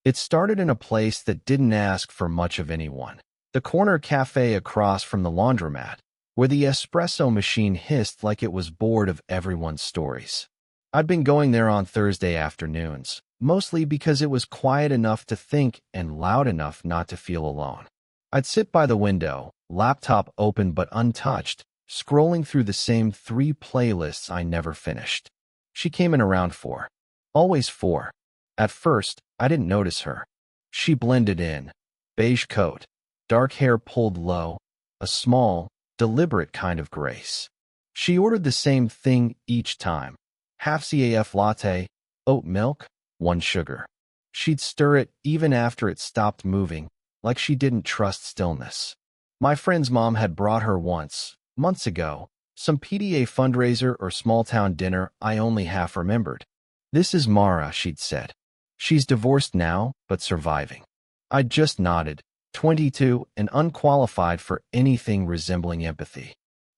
It started in a place that didn't ask for much of anyone. The corner cafe across from the laundromat, where the espresso machine hissed like it was bored of everyone's stories. I'd been going there on Thursday afternoons, mostly because it was quiet enough to think and loud enough not to feel alone. I'd sit by the window, laptop open but untouched, scrolling through the same 3 playlists I never finished. She came in around 4. Always 4. At first, I didn't notice her. She blended in. Beige coat, dark hair pulled low, a small, deliberate kind of grace. She ordered the same thing each time. Half CAF latte, oat milk, 1 sugar. She'd stir it even after it stopped moving, like she didn't trust stillness. My friend's mom had brought her once, months ago, some PDA fundraiser or small-town dinner I only half remembered. "This is Mara," she'd said. "She's divorced now, but surviving." I'd just nodded, 22 and unqualified for anything resembling empathy.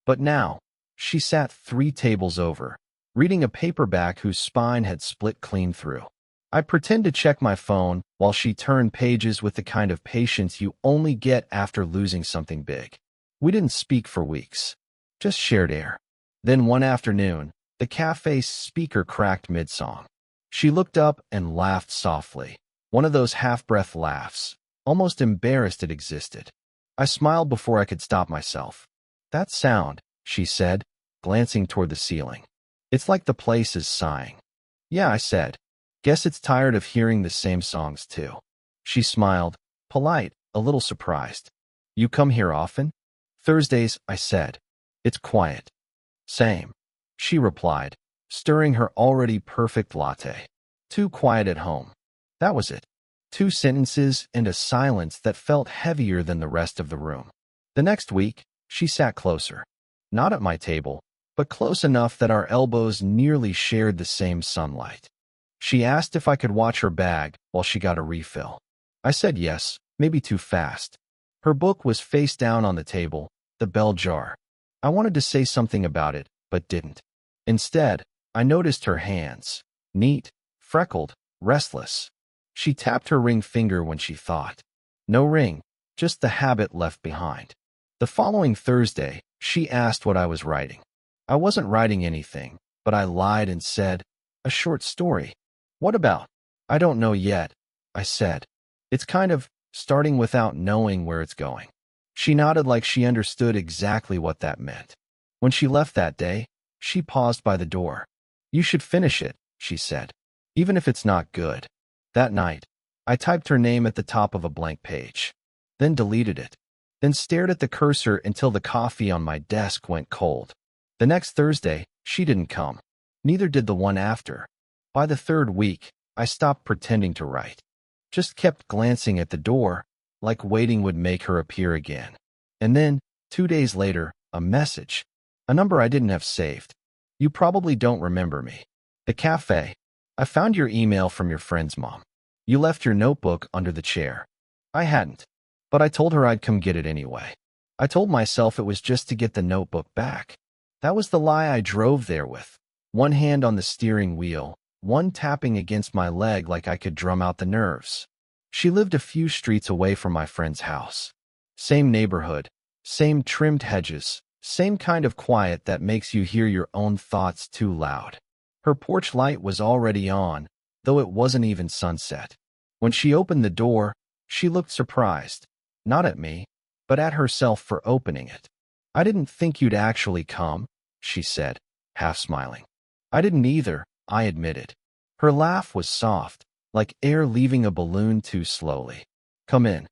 But now, she sat 3 tables over, reading a paperback whose spine had split clean through. I'd pretend to check my phone while she turned pages with the kind of patience you only get after losing something big. We didn't speak for weeks, just shared air. Then one afternoon, the cafe's speaker cracked mid-song. She looked up and laughed softly, one of those half-breath laughs, almost embarrassed it existed. I smiled before I could stop myself. "That sound," she said, glancing toward the ceiling. "It's like the place is sighing." "Yeah," I said. "Guess it's tired of hearing the same songs too." She smiled, polite, a little surprised. "You come here often?" "Thursdays," I said. "It's quiet." "Same," she replied, stirring her already perfect latte. "Too quiet at home." That was it. 2 sentences and a silence that felt heavier than the rest of the room. The next week, she sat closer. Not at my table, but close enough that our elbows nearly shared the same sunlight. She asked if I could watch her bag while she got a refill. I said yes, maybe too fast. Her book was face down on the table, the bell jar. I wanted to say something about it, but didn't. Instead, I noticed her hands. Neat, freckled, restless. She tapped her ring finger when she thought. No ring, just the habit left behind. The following Thursday, she asked what I was writing. I wasn't writing anything, but I lied and said, "A short story." "What about?" "I don't know yet," I said. "It's kind of starting without knowing where it's going." She nodded like she understood exactly what that meant. When she left that day, she paused by the door. "You should finish it," she said, "even if it's not good." That night, I typed her name at the top of a blank page, then deleted it, then stared at the cursor until the coffee on my desk went cold. The next Thursday, she didn't come. Neither did the one after. By the 3rd week, I stopped pretending to write. Just kept glancing at the door, like waiting would make her appear again. And then, 2 days later, a message. A number I didn't have saved. "You probably don't remember me. The cafe. I found your email from your friend's mom. You left your notebook under the chair." I hadn't, but I told her I'd come get it anyway. I told myself it was just to get the notebook back. That was the lie I drove there with, one hand on the steering wheel, one tapping against my leg like I could drum out the nerves. She lived a few streets away from my friend's house. Same neighborhood, same trimmed hedges, same kind of quiet that makes you hear your own thoughts too loud. Her porch light was already on, though it wasn't even sunset. When she opened the door, she looked surprised, not at me, but at herself for opening it. "I didn't think you'd actually come," she said, half smiling. "I didn't either," I admitted. Her laugh was soft, like air leaving a balloon too slowly. "Come in.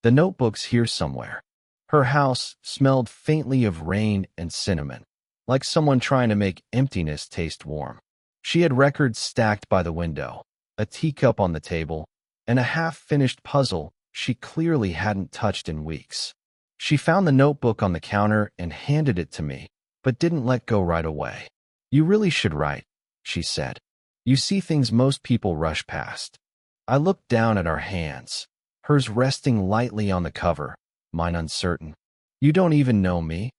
The notebook's here somewhere." Her house smelled faintly of rain and cinnamon, like someone trying to make emptiness taste warm. She had records stacked by the window, a teacup on the table, and a half-finished puzzle she clearly hadn't touched in weeks. She found the notebook on the counter and handed it to me, but didn't let go right away. "You really should write," she said. "You see things most people rush past." I looked down at our hands, hers resting lightly on the cover, mine uncertain. "You don't even know me,"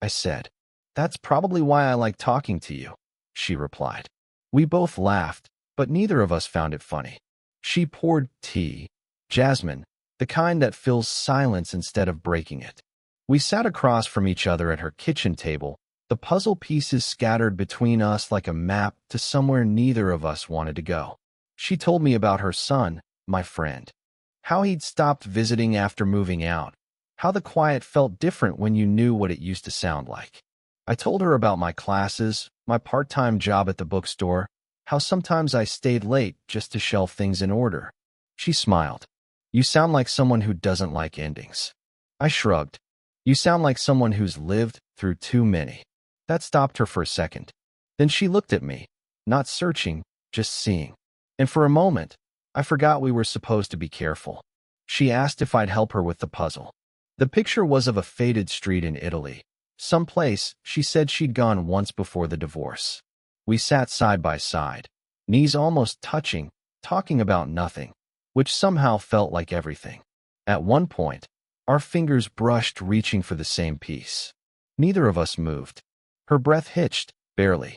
I said. "That's probably why I like talking to you," she replied. We both laughed, but neither of us found it funny. She poured tea, jasmine, the kind that fills silence instead of breaking it. We sat across from each other at her kitchen table, the puzzle pieces scattered between us like a map to somewhere neither of us wanted to go. She told me about her son, my friend. How he'd stopped visiting after moving out. How the quiet felt different when you knew what it used to sound like. I told her about my classes, my part-time job at the bookstore, how sometimes I stayed late just to shelve things in order. She smiled. You sound like someone who doesn't like endings. I shrugged. You sound like someone who's lived through too many. That stopped her for a second. Then she looked at me, not searching, just seeing. And for a moment, I forgot we were supposed to be careful. She asked if I'd help her with the puzzle. The picture was of a faded street in Italy, some place she said she'd gone once before the divorce. We sat side by side, knees almost touching, talking about nothing, which somehow felt like everything. At one point, our fingers brushed, reaching for the same piece. Neither of us moved. Her breath hitched, barely.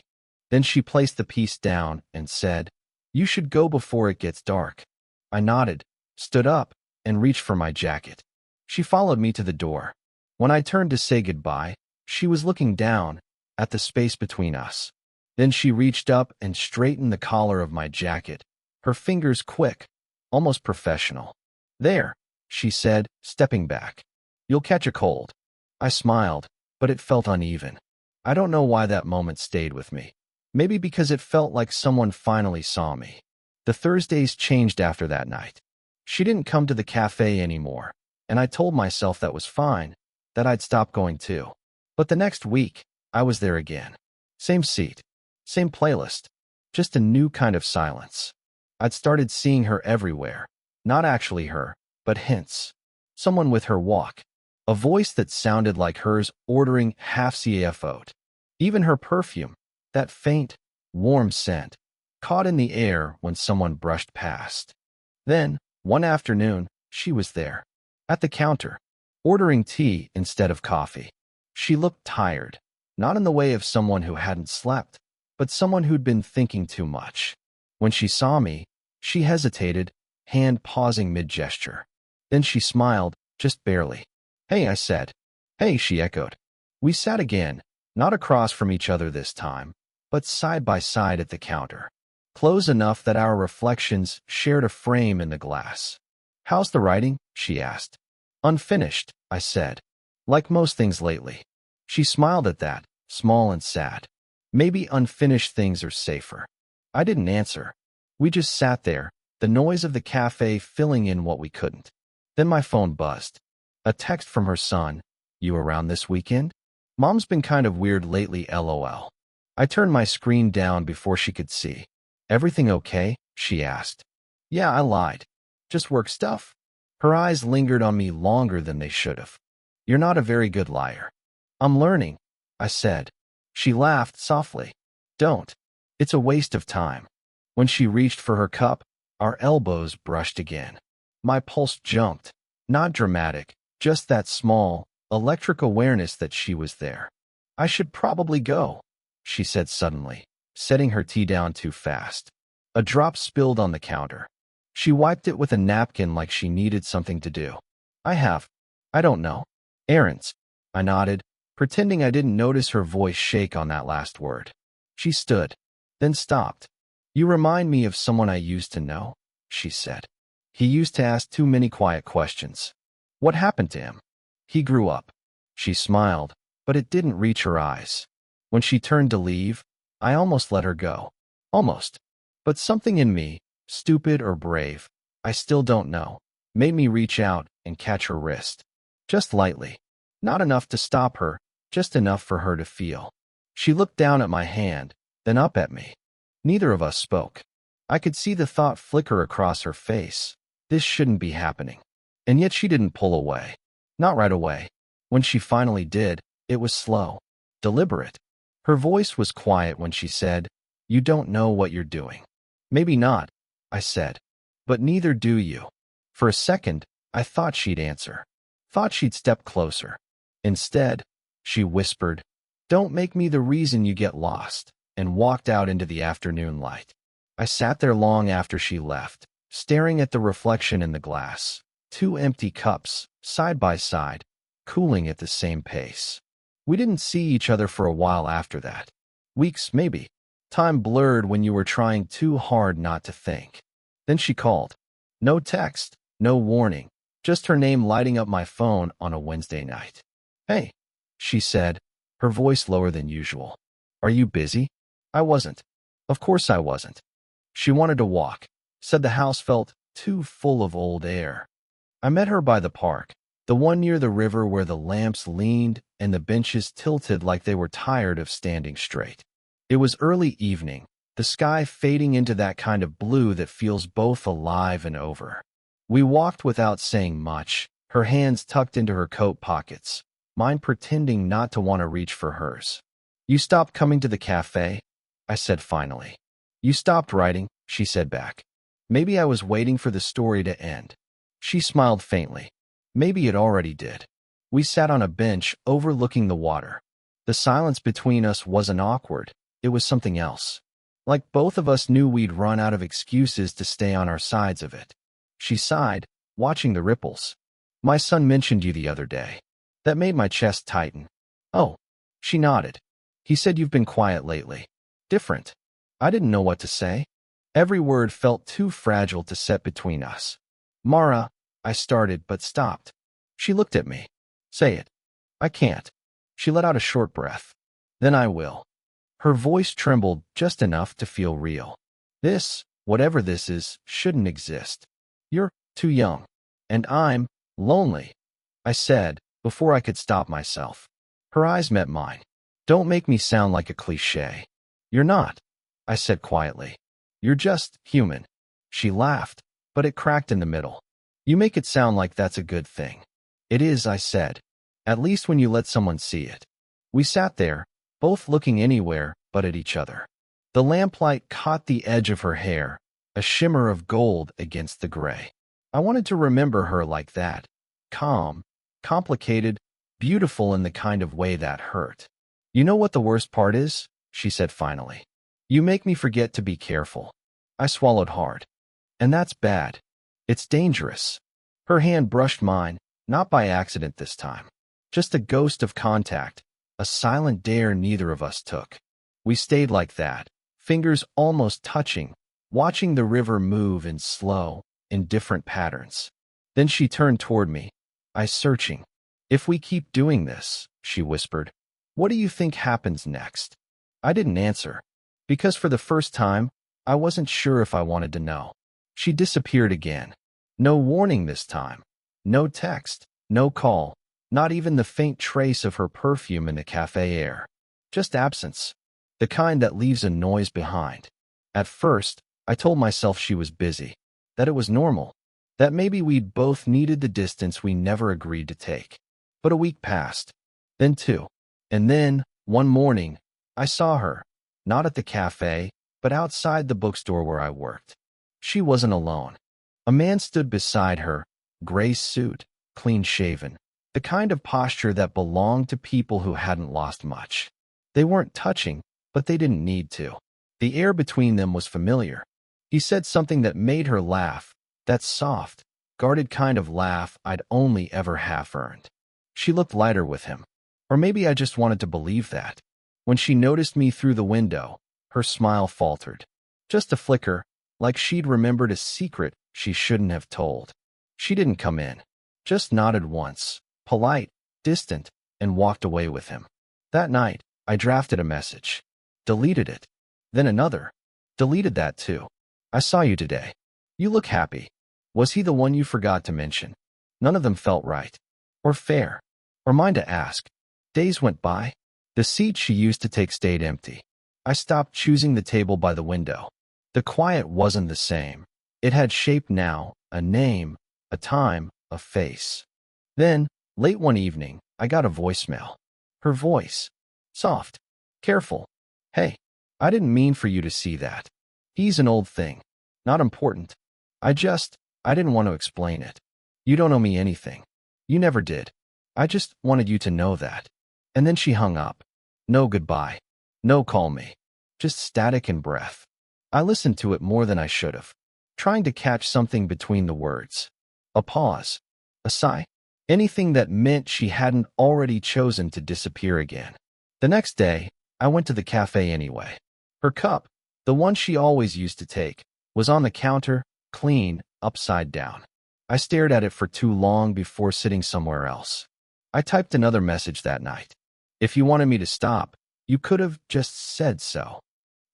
Then she placed the piece down and said, "You should go before it gets dark." I nodded, stood up, and reached for my jacket. She followed me to the door. When I turned to say goodbye, she was looking down at the space between us. Then she reached up and straightened the collar of my jacket, her fingers quick, almost professional. "There," she said, stepping back. "You'll catch a cold." I smiled, but it felt uneven. I don't know why that moment stayed with me. Maybe because it felt like someone finally saw me. The Thursdays changed after that night. She didn't come to the cafe anymore, and I told myself that was fine, that I'd stop going too. But the next week, I was there again. Same seat, same playlist, just a new kind of silence. I'd started seeing her everywhere. Not actually her, but hints. Someone with her walk. A voice that sounded like hers ordering half CFO'd. Even her perfume, that faint, warm scent, caught in the air when someone brushed past. Then, one afternoon, she was there, at the counter, ordering tea instead of coffee. She looked tired, not in the way of someone who hadn't slept, but someone who'd been thinking too much. When she saw me, she hesitated, hand pausing mid-gesture. Then she smiled, just barely. "Hey," I said. "Hey," she echoed. We sat again, not across from each other this time, but side by side at the counter, close enough that our reflections shared a frame in the glass. "How's the writing?" she asked. "Unfinished," I said. "Like most things lately." She smiled at that, small and sad. Maybe unfinished things are safer. I didn't answer. We just sat there, the noise of the cafe filling in what we couldn't. Then my phone buzzed. A text from her son. "You around this weekend? Mom's been kind of weird lately, LOL." I turned my screen down before she could see. "Everything okay?" she asked. "Yeah," I lied. "Just work stuff." Her eyes lingered on me longer than they should have. "You're not a very good liar." "I'm learning," I said. She laughed softly. "Don't. It's a waste of time." When she reached for her cup, our elbows brushed again. My pulse jumped. Not dramatic, just that small, electric awareness that she was there. "I should probably go," she said suddenly, setting her tea down too fast. A drop spilled on the counter. She wiped it with a napkin like she needed something to do. I don't know. Errands." I nodded, pretending I didn't notice her voice shake on that last word. She stood, then stopped. "You remind me of someone I used to know," she said. "He used to ask too many quiet questions." "What happened to him?" "He grew up." She smiled, but it didn't reach her eyes. When she turned to leave, I almost let her go. Almost. But something in me, stupid or brave, I still don't know, made me reach out and catch her wrist. Just lightly. Not enough to stop her, just enough for her to feel. She looked down at my hand, then up at me. Neither of us spoke. I could see the thought flicker across her face. This shouldn't be happening. And yet she didn't pull away. Not right away. When she finally did, it was slow, deliberate. Her voice was quiet when she said, "You don't know what you're doing." "Maybe not," I said. "But neither do you." For a second, I thought she'd answer. Thought she'd step closer. Instead, she whispered, "Don't make me the reason you get lost," and walked out into the afternoon light. I sat there long after she left, staring at the reflection in the glass. Two empty cups, side by side, cooling at the same pace. We didn't see each other for a while after that. Weeks, maybe. Time blurred when you were trying too hard not to think. Then she called. No text, no warning, just her name lighting up my phone on a Wednesday night. Hey, she said, her voice lower than usual. Are you busy? I wasn't. Of course I wasn't. She wanted to walk, said the house felt too full of old air. I met her by the park, the one near the river where the lamps leaned and the benches tilted like they were tired of standing straight. It was early evening, the sky fading into that kind of blue that feels both alive and over. We walked without saying much, her hands tucked into her coat pockets, mine pretending not to want to reach for hers. You stopped coming to the cafe? I said finally. You stopped writing, she said back. Maybe I was waiting for the story to end. She smiled faintly. Maybe it already did. We sat on a bench overlooking the water. The silence between us wasn't awkward. It was something else. Like both of us knew we'd run out of excuses to stay on our sides of it. She sighed, watching the ripples. My son mentioned you the other day. That made my chest tighten. Oh. She nodded. He said you've been quiet lately. Different. I didn't know what to say. Every word felt too fragile to set between us. Mara, I started but stopped. She looked at me. Say it. I can't. She let out a short breath. Then I will. Her voice trembled just enough to feel real. This, whatever this is, shouldn't exist. You're too young. And I'm lonely, I said, before I could stop myself. Her eyes met mine. Don't make me sound like a cliché. You're not, I said quietly. You're just human. She laughed, but it cracked in the middle. You make it sound like that's a good thing. It is, I said. At least when you let someone see it. We sat there, both looking anywhere but at each other. The lamplight caught the edge of her hair, a shimmer of gold against the gray. I wanted to remember her like that. Calm, complicated, beautiful in the kind of way that hurt. You know what the worst part is? She said finally. You make me forget to be careful. I swallowed hard. And that's bad. It's dangerous. Her hand brushed mine, not by accident this time. Just a ghost of contact, a silent dare neither of us took. We stayed like that, fingers almost touching, watching the river move in slow, indifferent patterns. Then she turned toward me, eyes searching. If we keep doing this, she whispered, what do you think happens next? I didn't answer, because for the first time, I wasn't sure if I wanted to know. She disappeared again. No warning this time. No text, no call, not even the faint trace of her perfume in the cafe air. Just absence. The kind that leaves a noise behind. At first, I told myself she was busy, that it was normal, that maybe we'd both needed the distance we never agreed to take. But a week passed. Then two. And then, one morning, I saw her, not at the cafe, but outside the bookstore where I worked. She wasn't alone. A man stood beside her, gray suit, clean-shaven, the kind of posture that belonged to people who hadn't lost much. They weren't touching, but they didn't need to. The air between them was familiar. He said something that made her laugh, that soft, guarded kind of laugh I'd only ever half-earned. She looked lighter with him. Or maybe I just wanted to believe that. When she noticed me through the window, her smile faltered. Just a flicker, like she'd remembered a secret she shouldn't have told. She didn't come in, just nodded once, polite, distant, and walked away with him. That night, I drafted a message. Deleted it. Then another. Deleted that too. I saw you today. You look happy. Was he the one you forgot to mention? None of them felt right. Or fair. Or mine to ask. Days went by. The seat she used to take stayed empty. I stopped choosing the table by the window. The quiet wasn't the same. It had shape now, a name, a time, a face. Then, late one evening, I got a voicemail. Her voice. Soft. Careful. Hey, I didn't mean for you to see that. He's an old thing. Not important. I didn't want to explain it. You don't owe me anything. You never did. I just wanted you to know that. And then she hung up. No goodbye. No call me. Just static and breath. I listened to it more than I should have. trying to catch something between the words. A pause. A sigh. Anything that meant she hadn't already chosen to disappear again. The next day, I went to the cafe anyway. Her cup, the one she always used to take, was on the counter, clean, upside down. I stared at it for too long before sitting somewhere else. I typed another message that night. If you wanted me to stop, you could have just said so.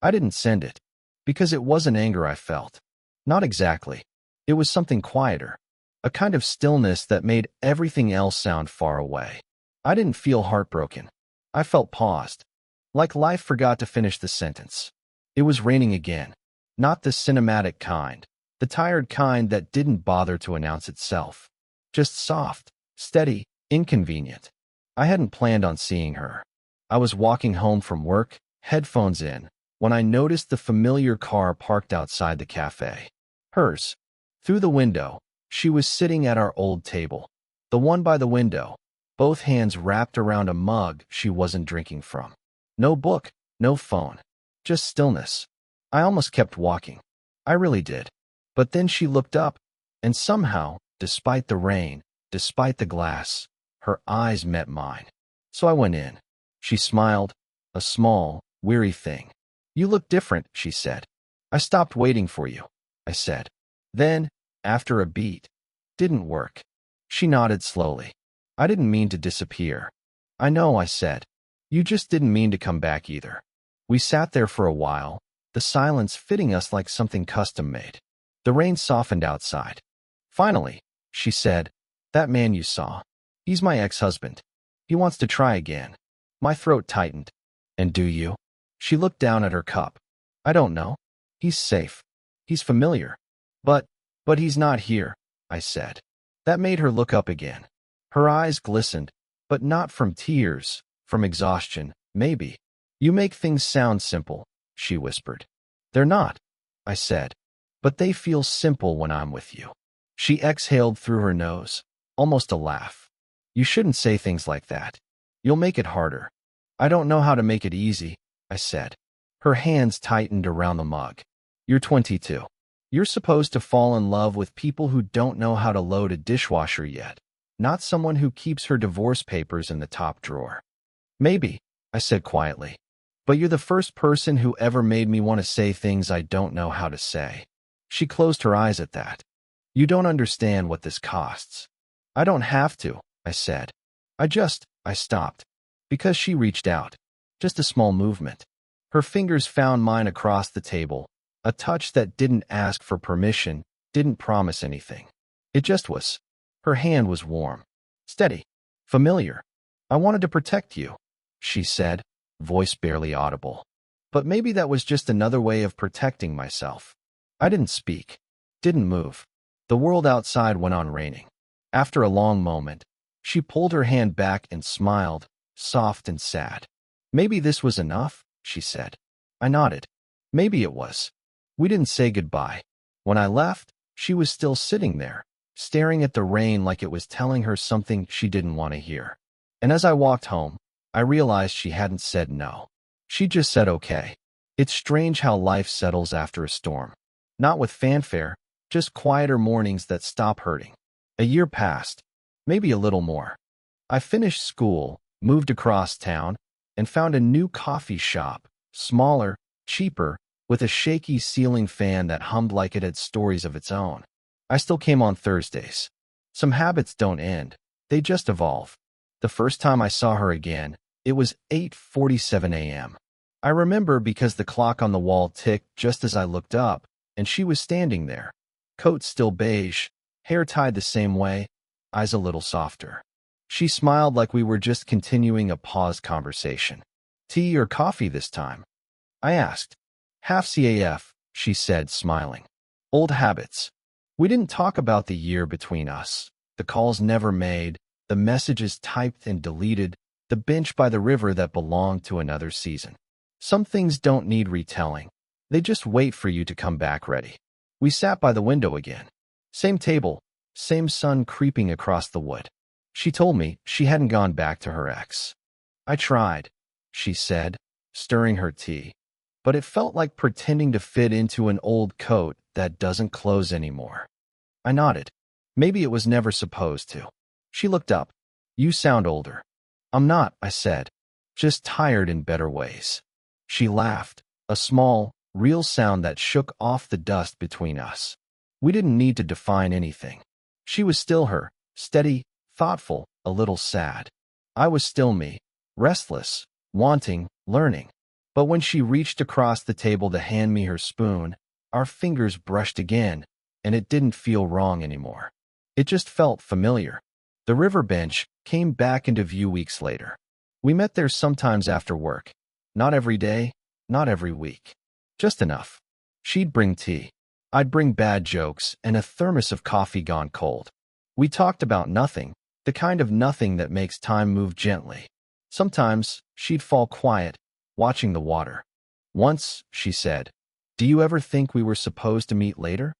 I didn't send it, because it wasn't anger I felt. Not exactly. It was something quieter, a kind of stillness that made everything else sound far away. I didn't feel heartbroken. I felt paused, like life forgot to finish the sentence. It was raining again, not the cinematic kind, the tired kind that didn't bother to announce itself. Just soft, steady, inconvenient. I hadn't planned on seeing her. I was walking home from work, headphones in, when I noticed the familiar car parked outside the cafe. Hers. Through the window, she was sitting at our old table, the one by the window, both hands wrapped around a mug she wasn't drinking from. No book, no phone, just stillness. I almost kept walking. I really did. But then she looked up, and somehow, despite the rain, despite the glass, her eyes met mine. So I went in. She smiled, a small, weary thing. You look different, she said. I stopped waiting for you, I said. Then, after a beat, didn't work. She nodded slowly. I didn't mean to disappear. I know, I said. You just didn't mean to come back either. We sat there for a while, the silence fitting us like something custom-made. The rain softened outside. Finally, she said, that man you saw, he's my ex-husband. He wants to try again. My throat tightened. And do you? She looked down at her cup. I don't know. He's safe. He's familiar. But he's not here, I said. That made her look up again. Her eyes glistened, but not from tears, from exhaustion, maybe. You make things sound simple, she whispered. They're not, I said. But they feel simple when I'm with you. She exhaled through her nose, almost a laugh. You shouldn't say things like that. You'll make it harder. I don't know how to make it easy, I said. Her hands tightened around the mug. You're 22. You're supposed to fall in love with people who don't know how to load a dishwasher yet, not someone who keeps her divorce papers in the top drawer. Maybe, I said quietly. But you're the first person who ever made me want to say things I don't know how to say. She closed her eyes at that. You don't understand what this costs. I don't have to, I said. I stopped. Because she reached out. Just a small movement. Her fingers found mine across the table, a touch that didn't ask for permission, didn't promise anything. It just was. Her hand was warm, steady, familiar. I wanted to protect you, she said, voice barely audible. But maybe that was just another way of protecting myself. I didn't speak, didn't move. The world outside went on raining. After a long moment, she pulled her hand back and smiled, soft and sad. Maybe this was enough, she said. I nodded. Maybe it was. We didn't say goodbye. When I left, she was still sitting there, staring at the rain like it was telling her something she didn't want to hear. And as I walked home, I realized she hadn't said no. She just said okay. It's strange how life settles after a storm. Not with fanfare, just quieter mornings that stop hurting. A year passed, maybe a little more. I finished school, moved across town, and found a new coffee shop, smaller, cheaper, with a shaky ceiling fan that hummed like it had stories of its own. I still came on Thursdays. Some habits don't end, they just evolve. The first time I saw her again, it was 8:47 a.m. I remember because the clock on the wall ticked just as I looked up, and she was standing there, coat still beige, hair tied the same way, eyes a little softer. She smiled like we were just continuing a paused conversation. Tea or coffee this time? I asked. Half CAF, she said, smiling. Old habits. We didn't talk about the year between us, the calls never made, the messages typed and deleted, the bench by the river that belonged to another season. Some things don't need retelling. They just wait for you to come back ready. We sat by the window again. Same table, same sun creeping across the wood. She told me she hadn't gone back to her ex. I tried, she said, stirring her tea. But it felt like pretending to fit into an old coat that doesn't close anymore. I nodded. Maybe it was never supposed to. She looked up. You sound older. I'm not, I said. Just tired in better ways. She laughed, a small, real sound that shook off the dust between us. We didn't need to define anything. She was still her, steady, thoughtful, a little sad. I was still me, restless, wanting, learning. But when she reached across the table to hand me her spoon, our fingers brushed again, and it didn't feel wrong anymore. It just felt familiar. The river bench came back into view weeks later. We met there sometimes after work. Not every day, not every week. Just enough. She'd bring tea. I'd bring bad jokes and a thermos of coffee gone cold. We talked about nothing, the kind of nothing that makes time move gently. Sometimes she'd fall quiet, watching the water. Once, she said, "Do you ever think we were supposed to meet later?"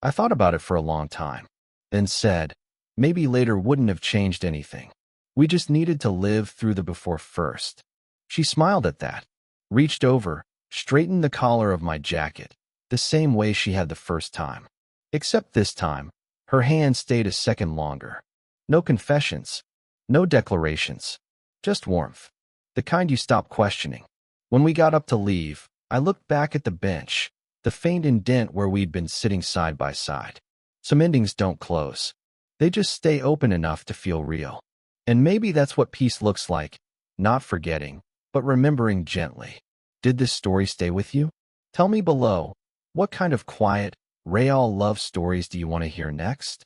I thought about it for a long time, then said, maybe later wouldn't have changed anything. We just needed to live through the before first. She smiled at that, reached over, straightened the collar of my jacket, the same way she had the first time. Except this time, her hand stayed a second longer. No confessions, no declarations, just warmth, the kind you stop questioning. When we got up to leave, I looked back at the bench, the faint indent where we'd been sitting side by side. Some endings don't close. They just stay open enough to feel real. And maybe that's what peace looks like, not forgetting, but remembering gently. Did this story stay with you? Tell me below, what kind of quiet, real love stories do you want to hear next?